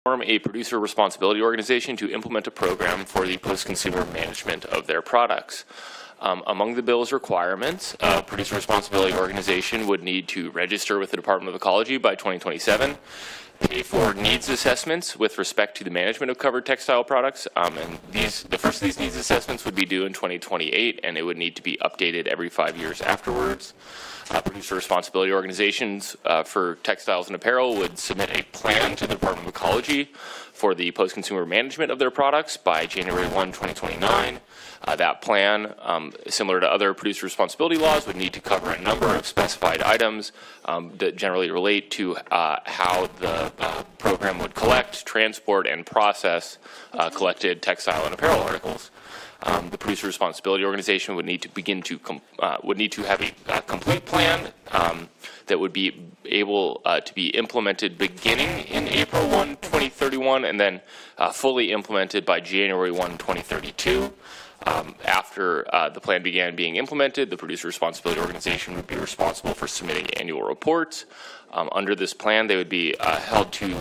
form a producer responsibility organization to implement a program for the post-consumer management of their products. Among the bill's requirements, a producer responsibility organization would need to register with the Department of Ecology by 2027, pay for needs assessments with respect to the management of covered textile products, and the first of these needs assessments would be due in 2028, and it would need to be updated every 5 years afterwards. Producer responsibility organizations for textiles and apparel would submit a plan to the Department of Ecology for the post-consumer management of their products by January 1, 2029. That plan, similar to other producer responsibility laws, would need to cover a number of specified items that generally relate to how the program would collect, transport, and process collected textile and apparel articles. The producer responsibility organization would need to have a complete plan that would be able to be implemented beginning in April 1, 2031, and then fully implemented by January 1, 2032. After the plan began being implemented, the producer responsibility organization would be responsible for submitting annual reports. Under this plan, they would be held to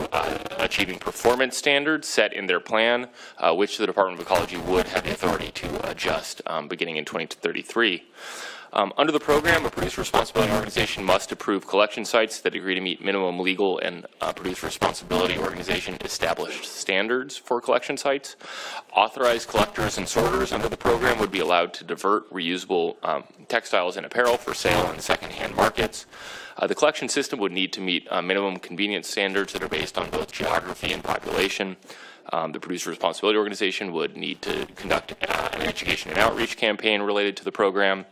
achieving performance standards set in their plan, which the Department of Ecology would have the authority to adjust beginning in 2033. Under the program, a producer responsibility organization must approve collection sites that agree to meet minimum legal and producer responsibility organization established standards for collection sites. Authorized collectors and sorters under the program would be allowed to divert reusable textiles and apparel for sale in secondhand markets. The collection system would need to meet minimum convenience standards that are based on both geography and population. The producer responsibility organization would need to conduct an education and outreach campaign related to the program.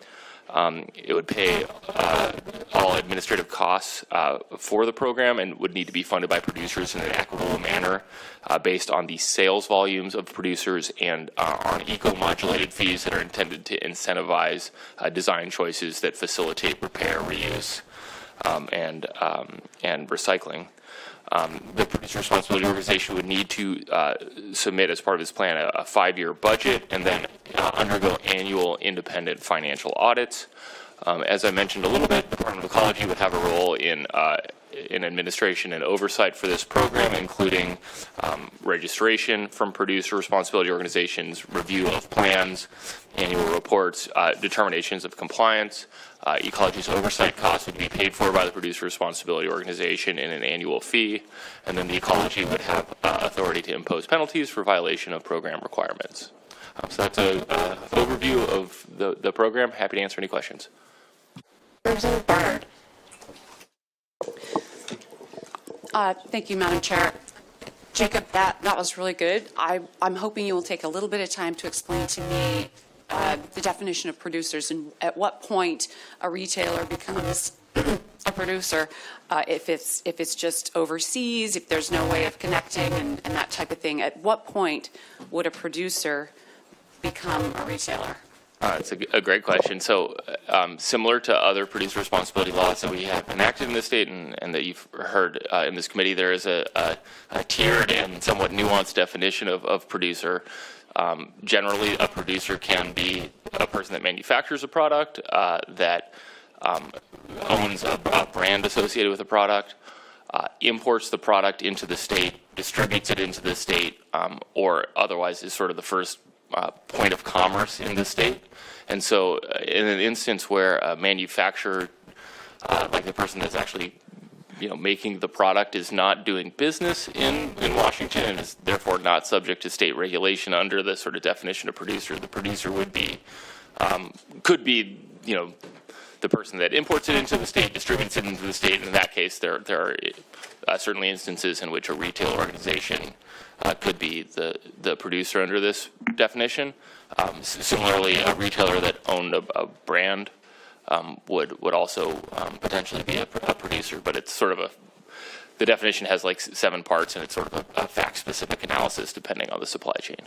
It would pay all administrative costs for the program and would need to be funded by producers in an equitable manner based on the sales volumes of producers and on eco-modulated fees that are intended to incentivize design choices that facilitate repair, reuse, and recycling. The producer responsibility organization would need to submit as part of this plan a 5-year budget and then undergo annual independent financial audits. As I mentioned a little bit, the Department of Ecology would have a role in administration and oversight for this program, including registration from producer responsibility organizations, review of plans, annual reports, determinations of compliance. Ecology's oversight costs would be paid for by the producer responsibility organization in an annual fee, and then the Ecology would have authority to impose penalties for violation of program requirements. So that's an overview of the program. Happy to answer any questions. Representative Barnard. Thank you, Madam Chair. Jacob, that was really good. I'm hoping you will take a little bit of time to explain to me the definition of producers and at what point a retailer becomes a producer, if it's just overseas, if there's no way of connecting and that type of thing. At what point would a producer become a retailer? It's a great question. So similar to other producer responsibility laws that we have enacted in the state and that you've heard in this committee, there is a tiered and somewhat nuanced definition of producer. Generally, a producer can be a person that manufactures a product, that owns a brand associated with a product, imports the product into the state, distributes it into the state, or otherwise is sort of the first point of commerce in the state. And so in an instance where a manufacturer, like the person that's actually making the product, is not doing business in Washington and is therefore not subject to state regulation under the sort of definition of producer, the producer would be, could be, the person that imports it into the state, distributes it into the state. In that case, there are certainly instances in which a retail organization could be the producer under this definition. Similarly, a retailer that owned a brand would also potentially be a producer, but it's sort of the definition has like 7 parts, and it's sort of a fact-specific analysis depending on the supply chain.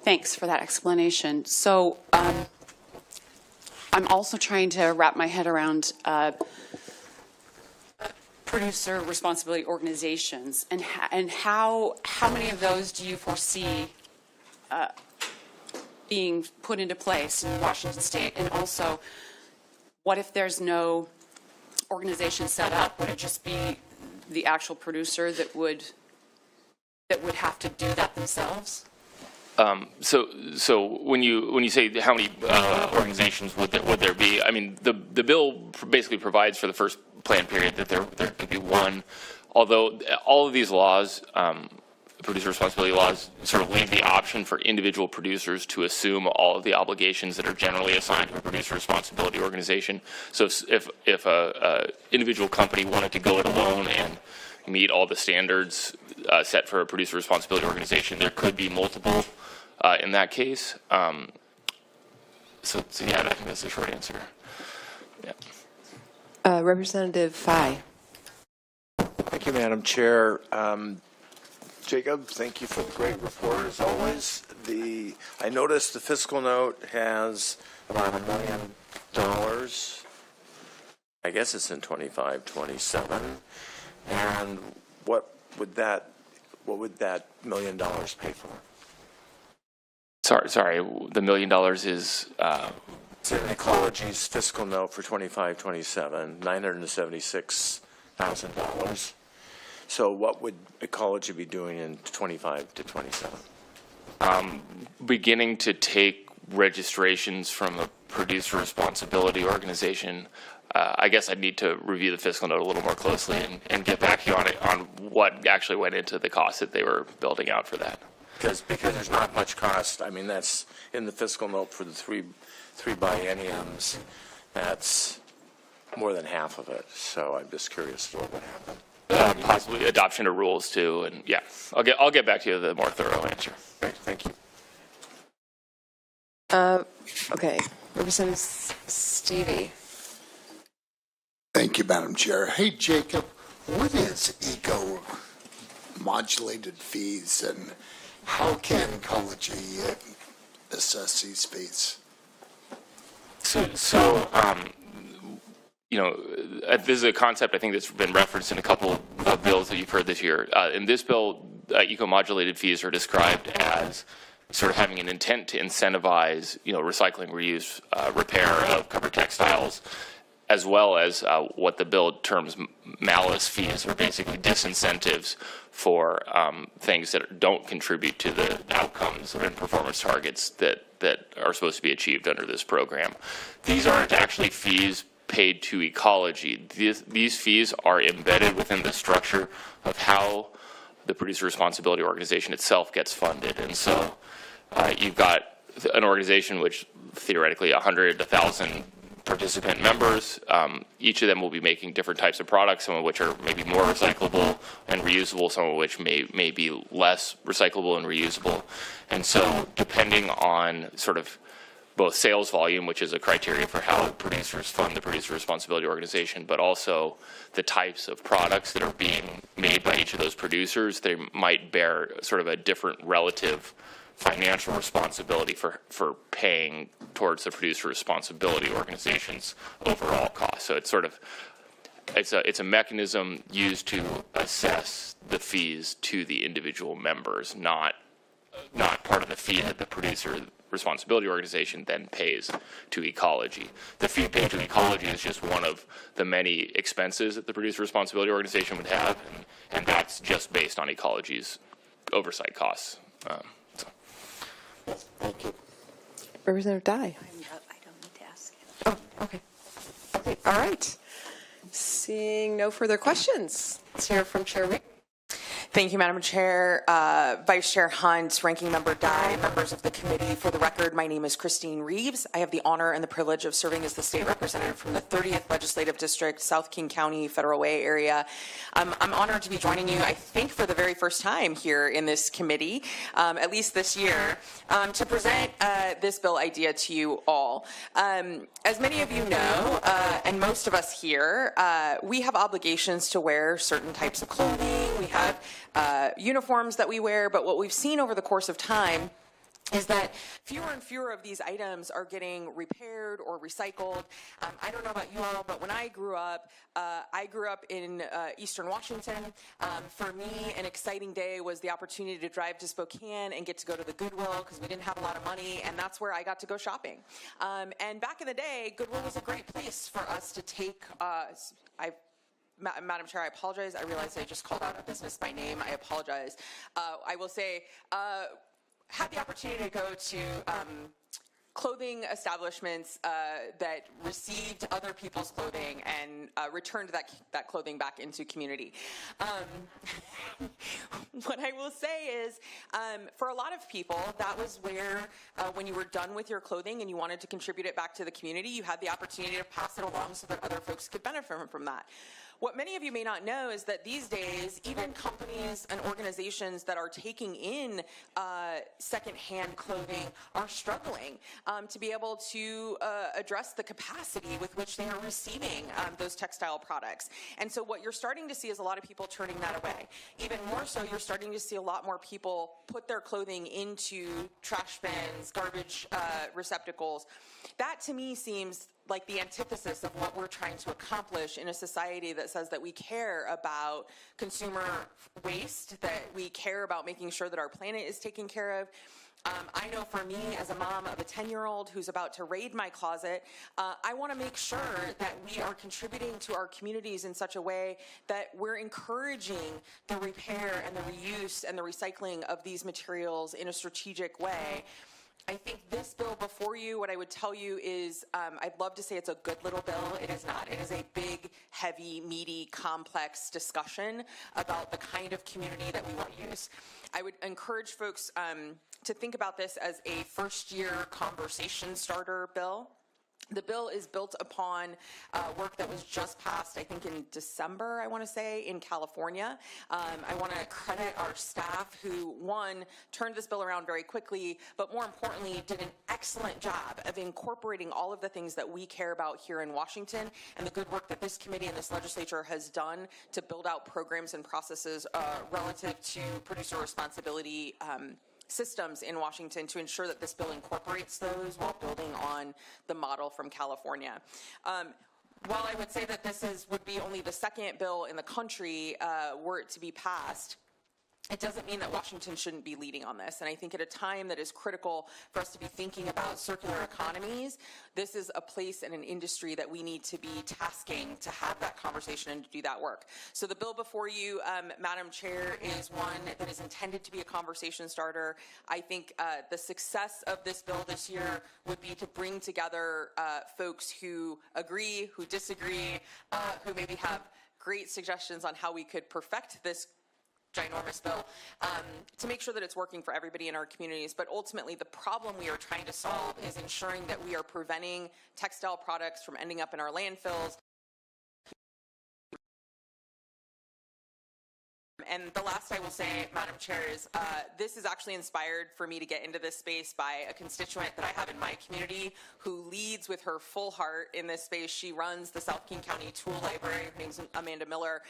Thanks for that explanation. So I'm also trying to wrap my head around producer responsibility organizations and how many of those do you foresee being put into place in Washington State? And also, what if there's no organization set up? Would it just be the actual producer that would have to do that themselves? So when you say how many organizations would there be? I mean, the bill basically provides for the first plan period that there could be one. Although all of these laws, producer responsibility laws, sort of leave the option for individual producers to assume all of the obligations that are generally assigned to a producer responsibility organization. So if a individual company wanted to go it alone and meet all the standards set for a producer responsibility organization, there could be multiple in that case. So yeah, I think that's the short answer. Yeah. Representative Fye. Thank you, Madam Chair. Jacob, thank you for the great report as always. I noticed the fiscal note has about $1 million. I guess it's in 25-27. And what would that $1 million pay for? Sorry, the $1 million is It's in Ecology's fiscal note for 25-27, $976,000. So what would Ecology be doing in 25-27? beginning to take registrations from a producer responsibility organization. I guess I'd need to review the fiscal note a little more closely and get back to you on what actually went into the cost that they were building out for that. Because there's not much cost. I mean, that's in the fiscal note for the three bienniums. That's more than half of it. So I'm just curious what would happen. Possibly adoption of rules too, and yeah, I'll get back to you with a more thorough answer. Great, thank you. Okay, Representative Stevie. Thank you, Madam Chair. Hey, Jacob, what is eco-modulated fees and how can Ecology assess these fees? So this is a concept I think that's been referenced in a couple of bills that you've heard this year. In this bill, eco-modulated fees are described as sort of having an intent to incentivize, recycling, reuse, repair of covered textiles, as well as what the bill terms malice fees, or basically disincentives for things that don't contribute to the outcomes and performance targets that are supposed to be achieved under this program. These aren't actually fees paid to Ecology. These fees are embedded within the structure of how the producer responsibility organization itself gets funded. And so you've got an organization which theoretically 1,000 participant members. Each of them will be making different types of products, some of which are maybe more recyclable and reusable, some of which may be less recyclable and reusable. And so depending on sort of both sales volume, which is a criteria for how producers fund the producer responsibility organization, but also the types of products that are being made by each of those producers, they might bear sort of a different relative financial responsibility for paying towards the producer responsibility organization's overall cost. So it's a mechanism used to assess the fees to the individual members, not part of the fee that the producer responsibility organization then pays to Ecology. The fee paid to Ecology is just one of the many expenses that the producer responsibility organization would have, and that's just based on Ecology's oversight costs. Thank you. Representative Dye. I don't need to ask. Oh, okay. Okay, all right. Seeing no further questions, let's hear from Chair Reeves. Thank you, Madam Chair, Vice Chair Hunt, Ranking Member Dye, members of the committee. For the record, my name is Christine Reeves. I have the honor and the privilege of serving as the state representative from the 30th Legislative District, South King County, Federal Way area. I'm honored to be joining you, I think, for the very first time here in this committee, at least this year, to present this bill idea to you all. As many of you know, and most of us here, we have obligations to wear certain types of clothing. We have uniforms that we wear, but what we've seen over the course of time is that fewer and fewer of these items are getting repaired or recycled. I don't know about you all, but when I grew up in Eastern Washington. For me, an exciting day was the opportunity to drive to Spokane and get to go to the Goodwill because we didn't have a lot of money, and that's where I got to go shopping. And back in the day, Goodwill was a great place for us to take, Madam Chair, I apologize. I realized I just called out a business by name. I apologize. I will say, had the opportunity to go to clothing establishments that received other people's clothing and returned that clothing back into community. What I will say is, for a lot of people, that was where, when you were done with your clothing and you wanted to contribute it back to the community, you had the opportunity to pass it along so that other folks could benefit from that. What many of you may not know is that these days, even companies and organizations that are taking in secondhand clothing are struggling to be able to address the capacity with which they are receiving those textile products. And so what you're starting to see is a lot of people turning that away. Even more so, you're starting to see a lot more people put their clothing into trash bins, garbage receptacles. That to me seems like the antithesis of what we're trying to accomplish in a society that says that we care about consumer waste, that we care about making sure that our planet is taken care of. I know for me, as a mom of a 10-year-old who's about to raid my closet, I want to make sure that we are contributing to our communities in such a way that we're encouraging the repair and the reuse and the recycling of these materials in a strategic way. I think this bill before you, what I would tell you is, I'd love to say it's a good little bill. It is not. It is a big, heavy, meaty, complex discussion about the kind of community that we want to use. I would encourage folks to think about this as a first-year conversation starter bill. The bill is built upon work that was just passed, I think in December, I want to say, in California. I want to credit our staff who, one, turned this bill around very quickly, but more importantly, did an excellent job of incorporating all of the things that we care about here in Washington and the good work that this committee and this legislature has done to build out programs and processes relative to producer responsibility systems in Washington to ensure that this bill incorporates those while building on the model from California. While I would say that this would be only the second bill in the country were it to be passed, it doesn't mean that Washington shouldn't be leading on this. And I think at a time that is critical for us to be thinking about circular economies, this is a place and an industry that we need to be tasking to have that conversation and to do that work. So the bill before you, Madam Chair, is one that is intended to be a conversation starter. I think the success of this bill this year would be to bring together folks who agree, who disagree, who maybe have great suggestions on how we could perfect this ginormous bill, to make sure that it's working for everybody in our communities. But ultimately, the problem we are trying to solve is ensuring that we are preventing textile products from ending up in our landfills. And the last I will say, Madam Chair, is this is actually inspired for me to get into this space by a constituent that I have in my community who leads with her full heart in this space. She runs the South King County Tool Library. Her name's Amanda Miller.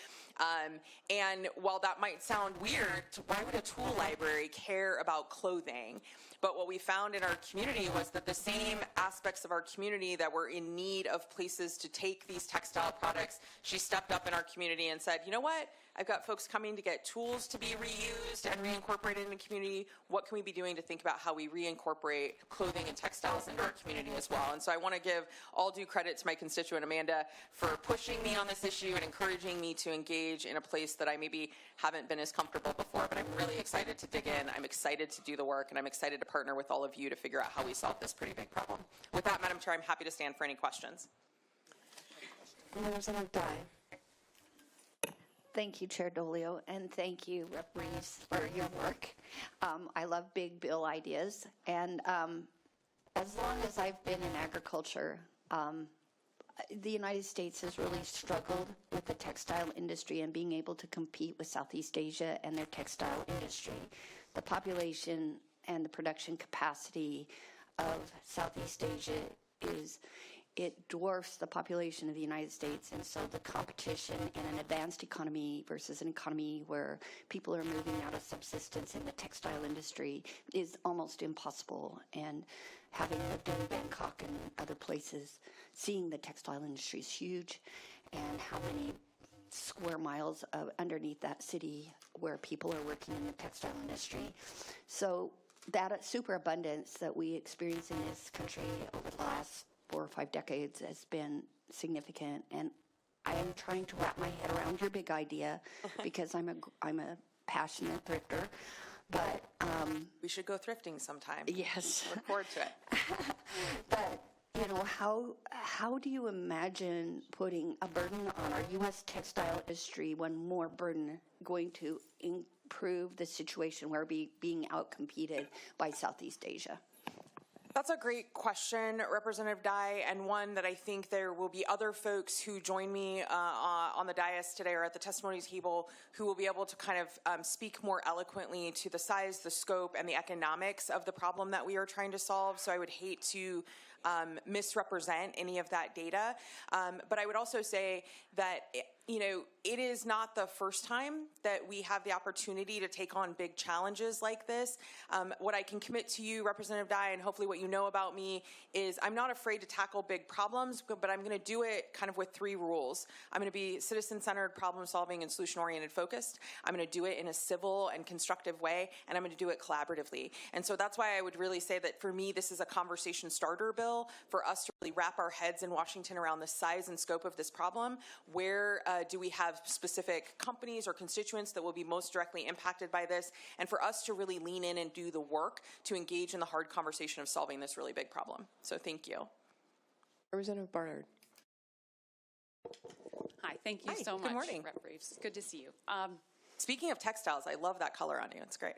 And while that might sound weird, why would a tool library care about clothing? But what we found in our community was that the same aspects of our community that were in need of places to take these textile products, she stepped up in our community and said, you know what? I've got folks coming to get tools to be reused and reincorporated in the community. What can we be doing to think about how we reincorporate clothing and textiles into our community as well? And so I want to give all due credit to my constituent Amanda for pushing me on this issue and encouraging me to engage in a place that I maybe haven't been as comfortable before, but I'm really excited to dig in. I'm excited to do the work, and I'm excited to partner with all of you to figure out how we solve this pretty big problem. With that, Madam Chair, I'm happy to stand for any questions. Representative Dye. Thank you, Chair Dolio, and thank you, Rep. Reeves, for your work. I love big bill ideas, and as long as I've been in agriculture, the United States has really struggled with the textile industry and being able to compete with Southeast Asia and their textile industry. The population and the production capacity of Southeast Asia is it dwarfs the population of the United States. And so the competition in an advanced economy versus an economy where people are moving out of subsistence in the textile industry is almost impossible. And having lived in Bangkok and other places, seeing the textile industry is huge, and how many square miles underneath that city where people are working in the textile industry. So that superabundance that we experience in this country over the last 4 or 5 decades has been significant, and I am trying to wrap my head around your big idea because I'm a passionate thrifter, but We should go thrifting sometime. yes. Look forward to it. But you know, how do you imagine putting a burden on our U.S. textile industry, one more burden, going to improve the situation where we're being outcompeted by Southeast Asia? That's a great question, Representative Dye, and one that I think there will be other folks who join me on the dais today or at the testimony table who will be able to kind of speak more eloquently to the size, the scope, and the economics of the problem that we are trying to solve. So I would hate to misrepresent any of that data. But I would also say that it is not the first time that we have the opportunity to take on big challenges like this. What I can commit to you, Representative Dye, and hopefully what you know about me, is I'm not afraid to tackle big problems, but I'm going to do it kind of with 3 rules. I'm going to be citizen-centered, problem-solving, and solution-oriented focused. I'm going to do it in a civil and constructive way, and I'm going to do it collaboratively. And so that's why I would really say that for me, this is a conversation starter bill for us to really wrap our heads in Washington around the size and scope of this problem. Where do we have specific companies or constituents that will be most directly impacted by this, and for us to really lean in and do the work to engage in the hard conversation of solving this really big problem. So thank you. Representative Barnard. Hi, thank you Hi, so good much, morning. Rep. Reeves. Good to see you. Speaking of textiles, I love that color on you. It's great.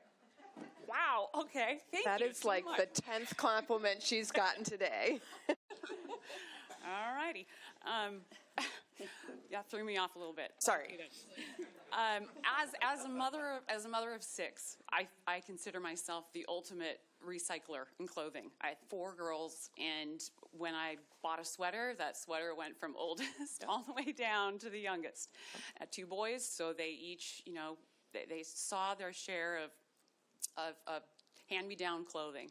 Wow, okay, thank That you is so like much. the 10th compliment she's gotten today. All righty. That threw me off a little bit. Sorry. As a mother of 6, I consider myself the ultimate recycler in clothing. I had 4 girls, and when I bought a sweater, that sweater went from oldest all the way down to the youngest. I had 2 boys, so they each, they saw their share of hand-me-down clothing.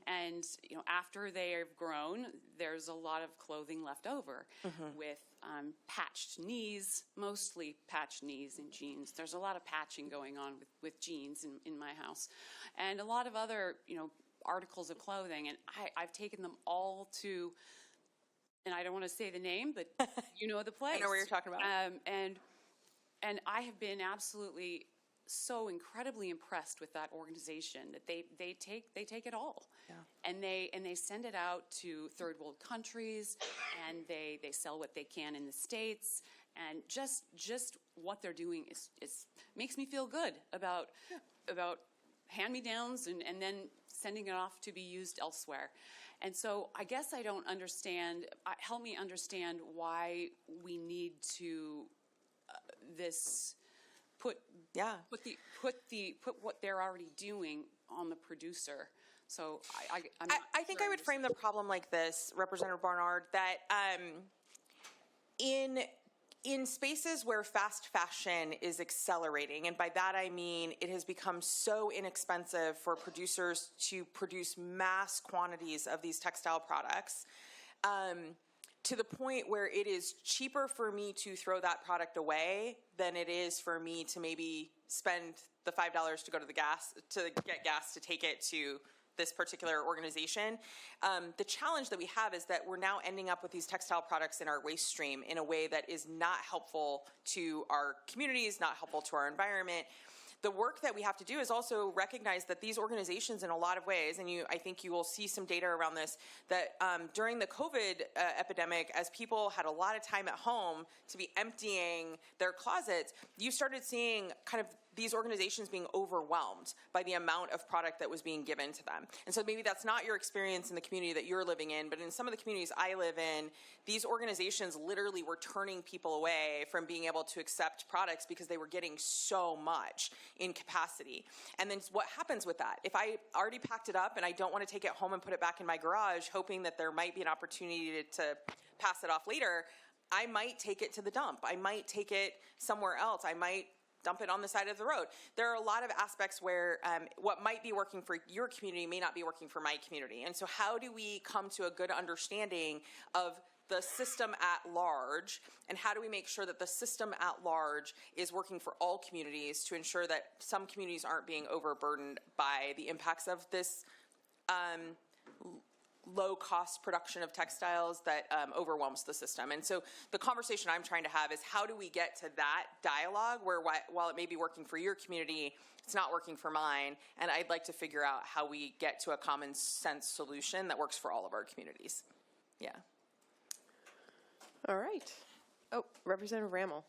And, after they have grown, there's a lot of clothing left over with patched knees, mostly patched knees in jeans. There's a lot of patching going on with jeans in my house. And a lot of other, articles of clothing. And I've taken them all to, and I don't want to say the name, but you know the place. I know where you're talking about. And I have been absolutely so incredibly impressed with that organization that they take it all, and they send it out to third world countries, and they sell what they can in the States, and just what they're doing is makes me feel good about hand-me-downs and then sending it off to be used elsewhere. And so I guess I don't understand. Help me understand why we need to put what they're already doing on the producer. So I think I would frame the problem like this, Representative Barnard, that in spaces where fast fashion is accelerating, and by that I mean it has become so inexpensive for producers to produce mass quantities of these textile products, to the point where it is cheaper for me to throw that product away than it is for me to maybe spend the $5 to go to the gas, to get gas to take it to this particular organization. The challenge that we have is that we're now ending up with these textile products in our waste stream in a way that is not helpful to our communities, not helpful to our environment. The work that we have to do is also recognize that these organizations in a lot of ways, and I think you will see some data around this, that during the COVID epidemic, as people had a lot of time at home to be emptying their closets, you started seeing kind of these organizations being overwhelmed by the amount of product that was being given to them. And so maybe that's not your experience in the community that you're living in, but in some of the communities I live in, these organizations literally were turning people away from being able to accept products because they were getting so much in capacity. And then what happens with that? If I already packed it up and I don't want to take it home and put it back in my garage, hoping that there might be an opportunity to pass it off later, I might take it to the dump. I might take it somewhere else. I might dump it on the side of the road. There are a lot of aspects where what might be working for your community may not be working for my community. And so how do we come to a good understanding of the system at large, and how do we make sure that the system at large is working for all communities to ensure that some communities aren't being overburdened by the impacts of this low-cost production of textiles that overwhelms the system. And so the conversation I'm trying to have is how do we get to that dialogue where while it may be working for your community, it's not working for mine, and I'd like to figure out how we get to a common sense solution that works for all of our communities. Yeah. All right. Oh, Representative Rammel.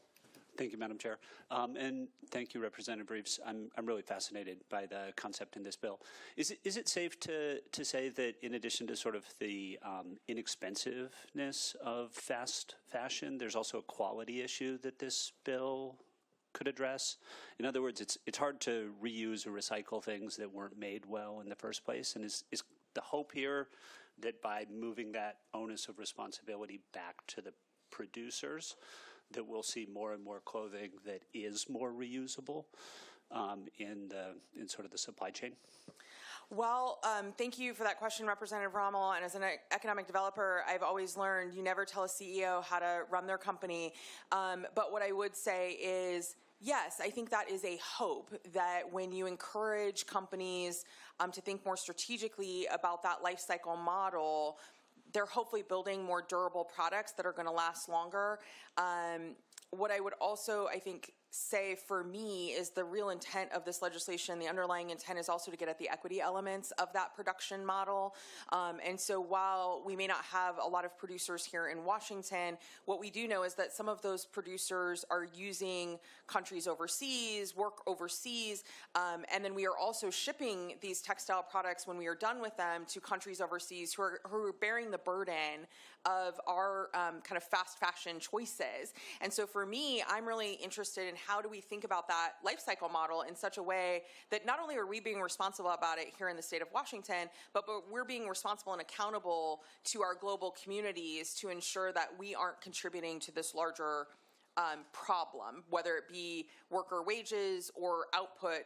Thank you, Madam Chair. And thank you, Representative Reeves. I'm really fascinated by the concept in this bill. Is it safe to say that in addition to sort of the inexpensiveness of fast fashion, there's also a quality issue that this bill could address? In other words, it's hard to reuse or recycle things that weren't made well in the first place. And is the hope here that by moving that onus of responsibility back to the producers, that we'll see more and more clothing that is more reusable in sort of the supply chain? Well, thank you for that question, Representative Rommel. And as an economic developer, I've always learned you never tell a CEO how to run their company. But what I would say is, yes, I think that is a hope that when you encourage companies to think more strategically about that life cycle model, they're hopefully building more durable products that are going to last longer. What I would also, I think, say for me is the real intent of this legislation, the underlying intent is also to get at the equity elements of that production model. And so while we may not have a lot of producers here in Washington, what we do know is that some of those producers are using countries overseas, work overseas, and then we are also shipping these textile products when we are done with them to countries overseas who are bearing the burden of our kind of fast fashion choices. And so for me, I'm really interested in how do we think about that life cycle model in such a way that not only are we being responsible about it here in the state of Washington, but we're being responsible and accountable to our global communities to ensure that we aren't contributing to this larger problem, whether it be worker wages or output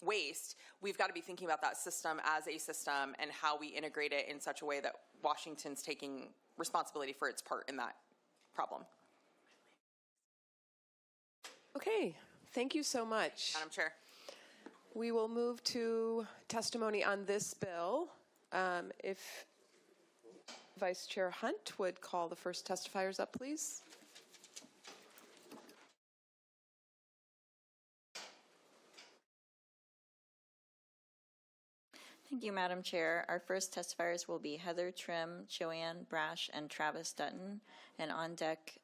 waste. We've got to be thinking about that system as a system and how we integrate it in such a way that Washington's taking responsibility for its part in that problem. Okay, thank you so much. Madam Chair. We will move to testimony on this bill. If Vice Chair Hunt would call the first testifiers up, please. Thank you, Madam Chair. Our first testifiers will be Heather Trim, Joanne Brash, and Travis Dutton, and on deck,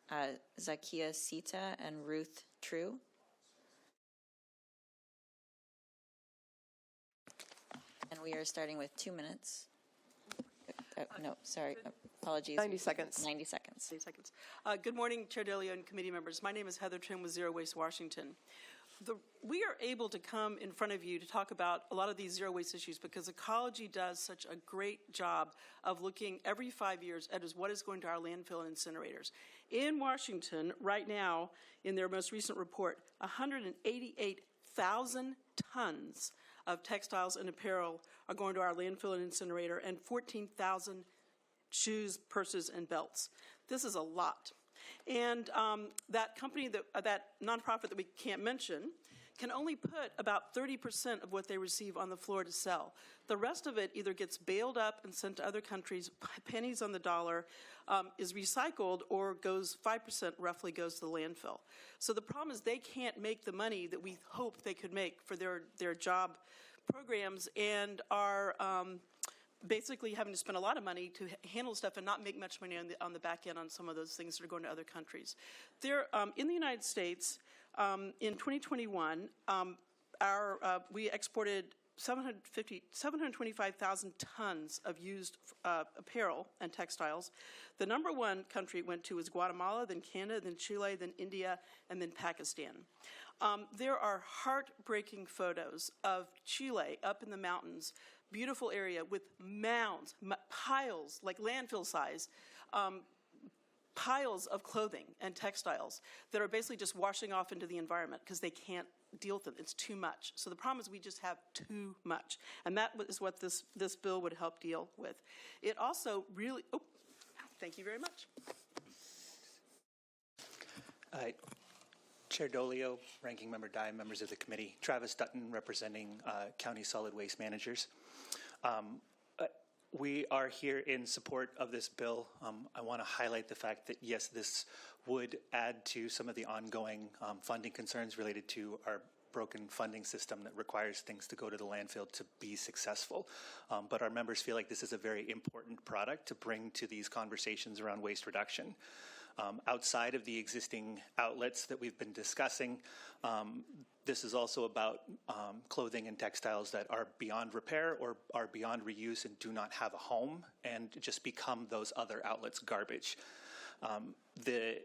Zakia Sita and Ruth True. And we are starting with 2 minutes. No, sorry, apologies. 90 seconds. 90 seconds. 90 seconds. Good morning, Chair Delia and committee members. My name is Heather Trim with Zero Waste Washington. We are able to come in front of you to talk about a lot of these zero waste issues because ecology does such a great job of looking every 5 years at what is going to our landfill and incinerators. In Washington, right now, in their most recent report, 188,000 tons of textiles and apparel are going to our landfill and incinerator, and 14,000 shoes, purses, and belts. This is a lot. And that company, that nonprofit that we can't mention, can only put about 30% of what they receive on the floor to sell. The rest of it either gets bailed up and sent to other countries, pennies on the dollar, is recycled, or goes 5% roughly goes to the landfill. So the problem is they can't make the money that we hope they could make for their job programs, and are basically having to spend a lot of money to handle stuff and not make much money on the back end on some of those things that are going to other countries. There, in the United States, in 2021, we exported 725,000 tons of used apparel and textiles. The number one country it went to was Guatemala, then Canada, then Chile, then India, and then Pakistan. There are heartbreaking photos of Chile up in the mountains, beautiful area with mounds, piles, like landfill size, piles of clothing and textiles that are basically just washing off into the environment because they can't deal with it. It's too much. So the problem is we just have too much. And that is what this bill would help deal with. It also really, thank you very much. Chair Dolio, Ranking Member Dye, members of the committee, Travis Dutton representing County Solid Waste Managers. We are here in support of this bill. I want to highlight the fact that, yes, this would add to some of the ongoing funding concerns related to our broken funding system that requires things to go to the landfill to be successful. But our members feel like this is a very important product to bring to these conversations around waste reduction. Outside of the existing outlets that we've been discussing, this is also about clothing and textiles that are beyond repair or are beyond reuse and do not have a home and just become those other outlets garbage. The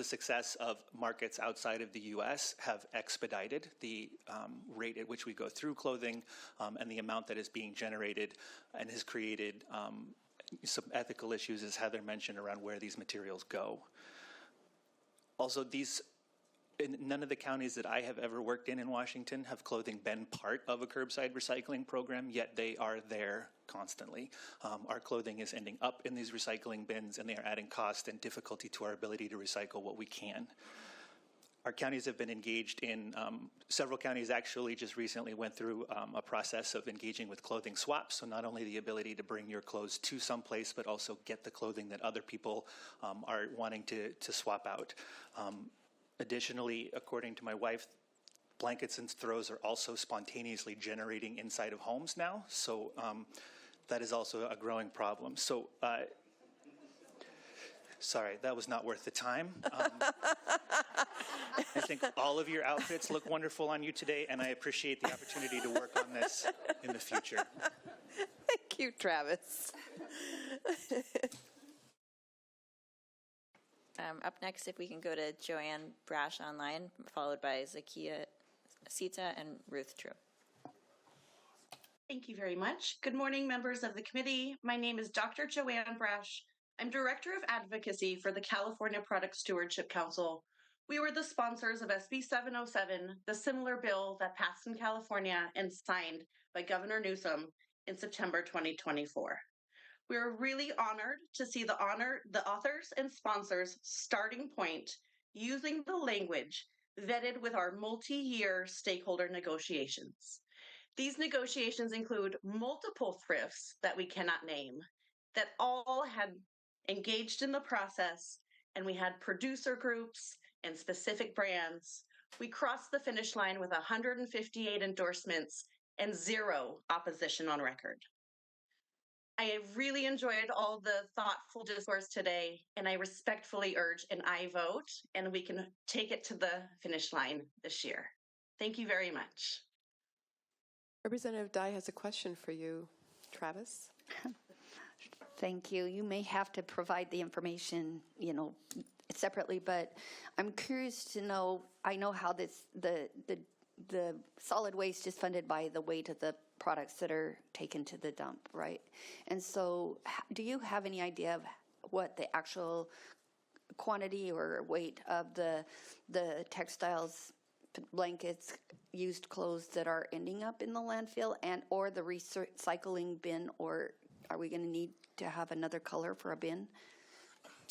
success of markets outside of the U.S. have expedited the rate at which we go through clothing and the amount that is being generated, and has created some ethical issues, as Heather mentioned, around where these materials go. Also, in none of the counties that I have ever worked in Washington have clothing been part of a curbside recycling program, yet they are there constantly. Our clothing is ending up in these recycling bins, and they are adding cost and difficulty to our ability to recycle what we can. Our counties have been engaged in, several counties actually just recently went through a process of engaging with clothing swaps. So not only the ability to bring your clothes to someplace, but also get the clothing that other people are wanting to swap out. Additionally, according to my wife, blankets and throws are also spontaneously generating inside of homes now. So that is also a growing problem. So sorry, that was not worth the time. I think all of your outfits look wonderful on you today, and I appreciate the opportunity to work on this in the future. Thank you, Travis. Up next, if we can go to Joanne Brash online, followed by Zakia Sita and Ruth True. Thank you very much. Good morning, members of the committee. My name is Dr. Joanne Brash. I'm Director of Advocacy for the California Product Stewardship Council. We were the sponsors of SB 707, the similar bill that passed in California and signed by Governor Newsom in September 2024. We are really honored to see the authors and sponsors starting point using the language vetted with our multi-year stakeholder negotiations. These negotiations include multiple thrifts that we cannot name, that all had engaged in the process, and we had producer groups and specific brands. We crossed the finish line with 158 endorsements and 0 opposition on record. I really enjoyed all the thoughtful discourse today, and I respectfully urge an aye vote, and we can take it to the finish line this year. Thank you very much. Representative Dye has a question for you, Travis. Thank you. You may have to provide the information, separately, but I'm curious to know, I know how the solid waste is funded by the weight of the products that are taken to the dump, right? And so do you have any idea of what the actual quantity or weight of the textiles, blankets, used clothes that are ending up in the landfill and or the recycling bin, or are we going to need to have another color for a bin?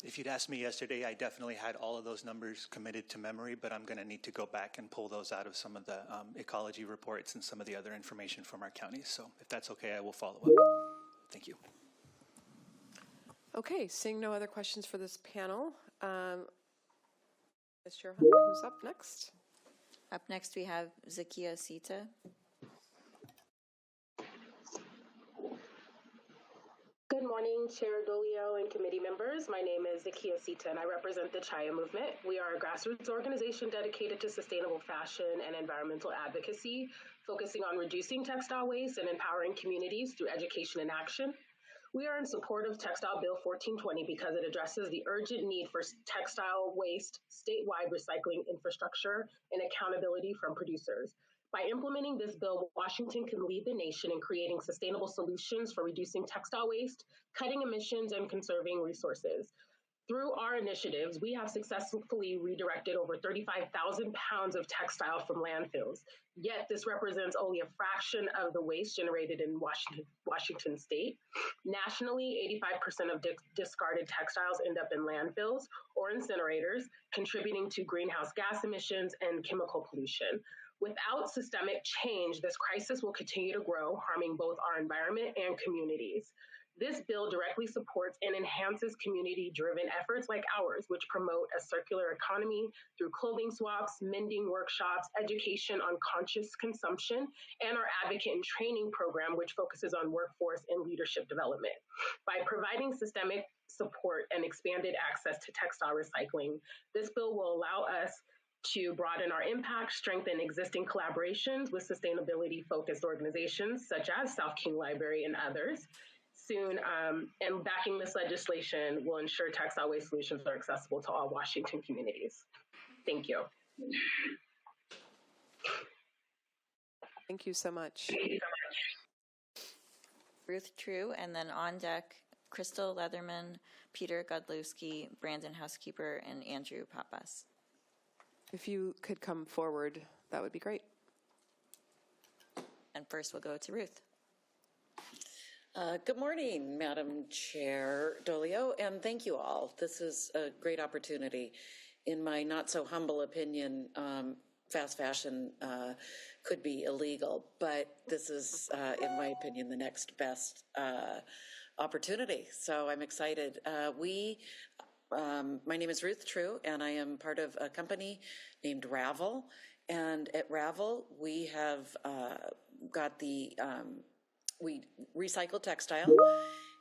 If you'd asked me yesterday, I definitely had all of those numbers committed to memory, but I'm going to need to go back and pull those out of some of the ecology reports and some of the other information from our counties. So if that's okay, I will follow up. Thank you. Okay, seeing no other questions for this panel, Ms. Chair Hunt, who's up next? Up next, we have Zakia Sita. Good morning, Chair Dolio and committee members. My name is Zakia Sita, and I represent the Chaya Movement. We are a grassroots organization dedicated to sustainable fashion and environmental advocacy, focusing on reducing textile waste and empowering communities through education and action. We are in support of Textile Bill 1420 because it addresses the urgent need for textile waste statewide recycling infrastructure and accountability from producers. By implementing this bill, Washington can lead the nation in creating sustainable solutions for reducing textile waste, cutting emissions, and conserving resources. Through our initiatives, we have successfully redirected over 35,000 pounds of textile from landfills. Yet this represents only a fraction of the waste generated in Washington state. Nationally, 85% of discarded textiles end up in landfills or incinerators, contributing to greenhouse gas emissions and chemical pollution. Without systemic change, this crisis will continue to grow, harming both our environment and communities. This bill directly supports and enhances community-driven efforts like ours, which promote a circular economy through clothing swaps, mending workshops, education on conscious consumption, and our advocate and training program, which focuses on workforce and leadership development. By providing systemic support and expanded access to textile recycling, this bill will allow us to broaden our impact, strengthen existing collaborations with sustainability-focused organizations such as South King Library and others, soon, and backing this legislation will ensure textile waste solutions are accessible to all Washington communities. Thank you. Thank you so much. Ruth True, and then on deck, Crystal Leatherman, Peter Godlewski, Brandon Housekeeper, and Andrew Papas. If you could come forward, that would be great. And first we'll go to Ruth. Good morning, Madam Chair Dolio, and thank you all. This is a great opportunity. In my not so humble opinion, fast fashion could be illegal, but this is, in my opinion, the next best opportunity. So I'm excited. My name is Ruth True, and I am part of a company named Ravel. And at Ravel, we have got the we recycle textile,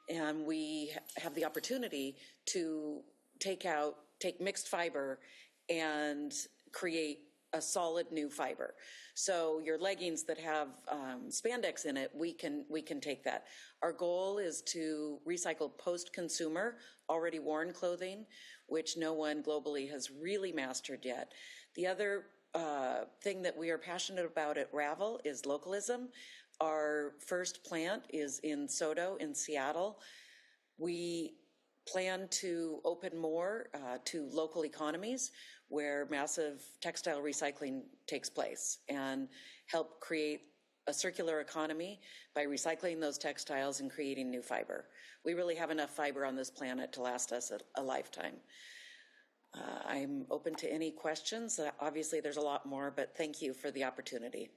and we have the opportunity to take mixed fiber and create a solid new fiber. So your leggings that have spandex in it, we can take that. Our goal is to recycle post-consumer, already worn clothing, which no one globally has really mastered yet. The other thing that we are passionate about at Ravel is localism. Our first plant is in Soto in Seattle. We plan to open more to local economies where massive textile recycling takes place and help create a circular economy by recycling those textiles and creating new fiber. We really have enough fiber on this planet to last us a lifetime. I'm open to any questions. Obviously, there's a lot more, but thank you for the opportunity.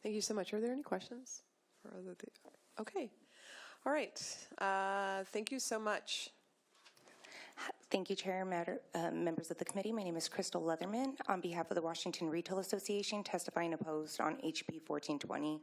Thank you so much. Are there any questions? Okay. All right. Thank you so much. Thank you, Chair, members of the committee. My name is Crystal Leatherman. On behalf of the Washington Retail Association, testifying opposed on HB 1420.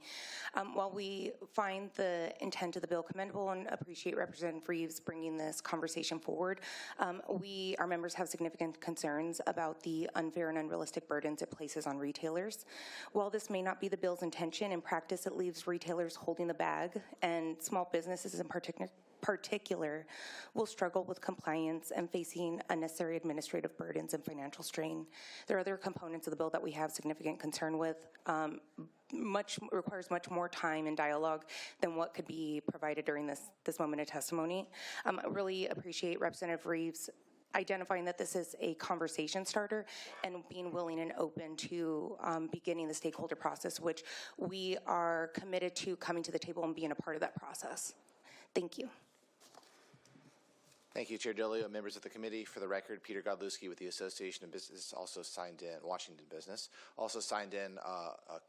While we find the intent of the bill commendable and appreciate Representative Reeves bringing this conversation forward, our members have significant concerns about the unfair and unrealistic burdens it places on retailers. While this may not be the bill's intention, in practice it leaves retailers holding the bag, and small businesses in particular will struggle with compliance and facing unnecessary administrative burdens and financial strain. There are other components of the bill that we have significant concern with. Requires much more time and dialogue than what could be provided during this moment of testimony. I really appreciate Representative Reeves identifying that this is a conversation starter and being willing and open to beginning the stakeholder process, which we are committed to coming to the table and being a part of that process. Thank you. Thank you, Chair Dolio, members of the committee. For the record, Peter Godlewski with the Association of Business, also signed in, Washington Business, also signed in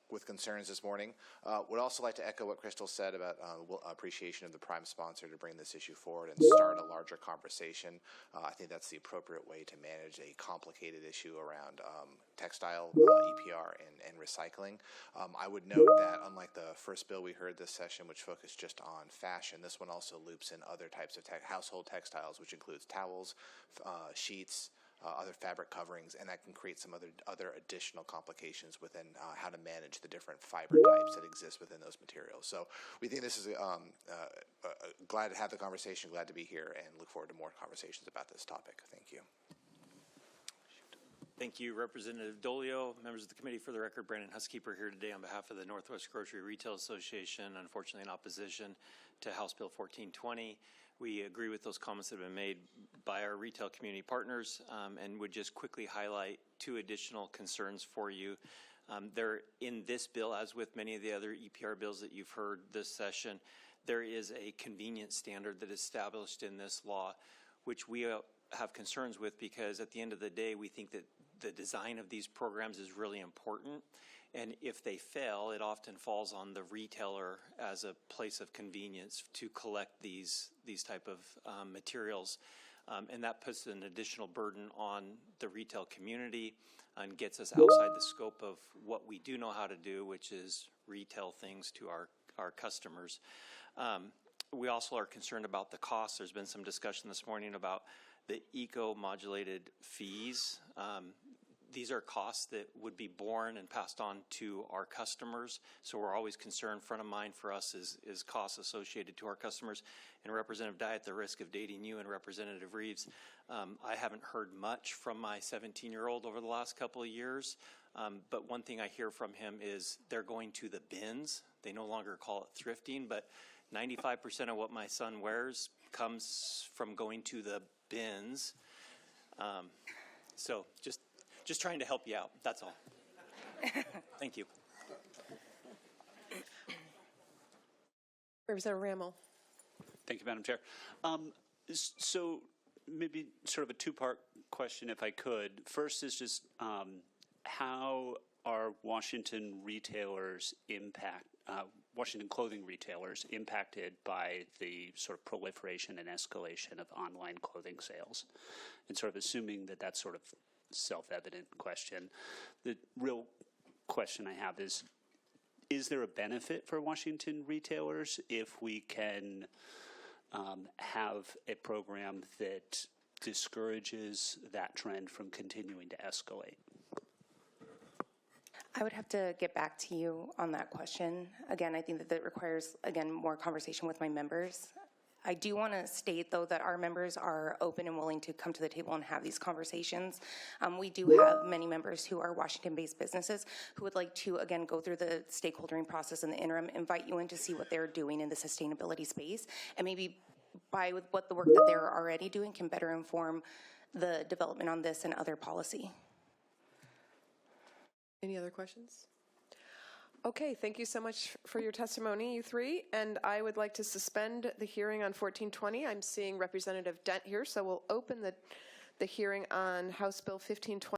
with concerns this morning. Would also like to echo what Crystal said about appreciation of the prime sponsor to bring this issue forward and start a larger conversation. I think that's the appropriate way to manage a complicated issue around textile, EPR, and recycling. I would note that unlike the first bill we heard this session, which focused just on fashion, this one also loops in other types of household textiles, which includes towels, sheets, other fabric coverings, and that can create some other additional complications within how to manage the different fiber types that exist within those materials. So we think this is glad to have the conversation, glad to be here, and look forward to more conversations about this topic. Thank you. Thank you, Representative Dolio. Members of the committee, for the record, Brandon Huskeeper here today on behalf of the Northwest Grocery Retail Association, unfortunately in opposition to House Bill 1420. We agree with those comments that have been made by our retail community partners and would just quickly highlight two additional concerns for you. There, in this bill, as with many of the other EPR bills that you've heard this session, there is a convenience standard that is established in this law, which we have concerns with because at the end of the day, we think that the design of these programs is really important. And if they fail, it often falls on the retailer as a place of convenience to collect these type of materials. And that puts an additional burden on the retail community and gets us outside the scope of what we do know how to do, which is retail things to our customers. We also are concerned about the costs. There's been some discussion this morning about the eco-modulated fees. These are costs that would be borne and passed on to our customers. So we're always concerned. Front of mind for us is costs associated to our customers. And Representative Dye, at the risk of dating you and Representative Reeves, I haven't heard much from my 17-year-old over the last couple of years. But one thing I hear from him is they're going to the bins. They no longer call it thrifting, but 95% of what my son wears comes from going to the bins. So just trying to help you out, that's all. Thank you. Representative Rammel. Thank you, Madam Chair. So maybe sort of a two-part question, if I could. First is just how are Washington clothing retailers impacted by the sort of proliferation and escalation of online clothing sales? And sort of assuming that that's sort of self-evident question. The real question I have is there a benefit for Washington retailers if we can have a program that discourages that trend from continuing to escalate? I would have to get back to you on that question. Again, I think that requires, again, more conversation with my members. I do want to state, though, that our members are open and willing to come to the table and have these conversations. We do have many members who are Washington-based businesses who would like to, again, go through the stakeholdering process in the interim, invite you in to see what they're doing in the sustainability space, and maybe by what the work that they're already doing can better inform the development on this and other policy. Any other questions? Okay, thank you so much for your testimony, you three. And I would like to suspend the hearing on 1420. I'm seeing Representative Dent here, so we'll open the hearing on House Bill 1520.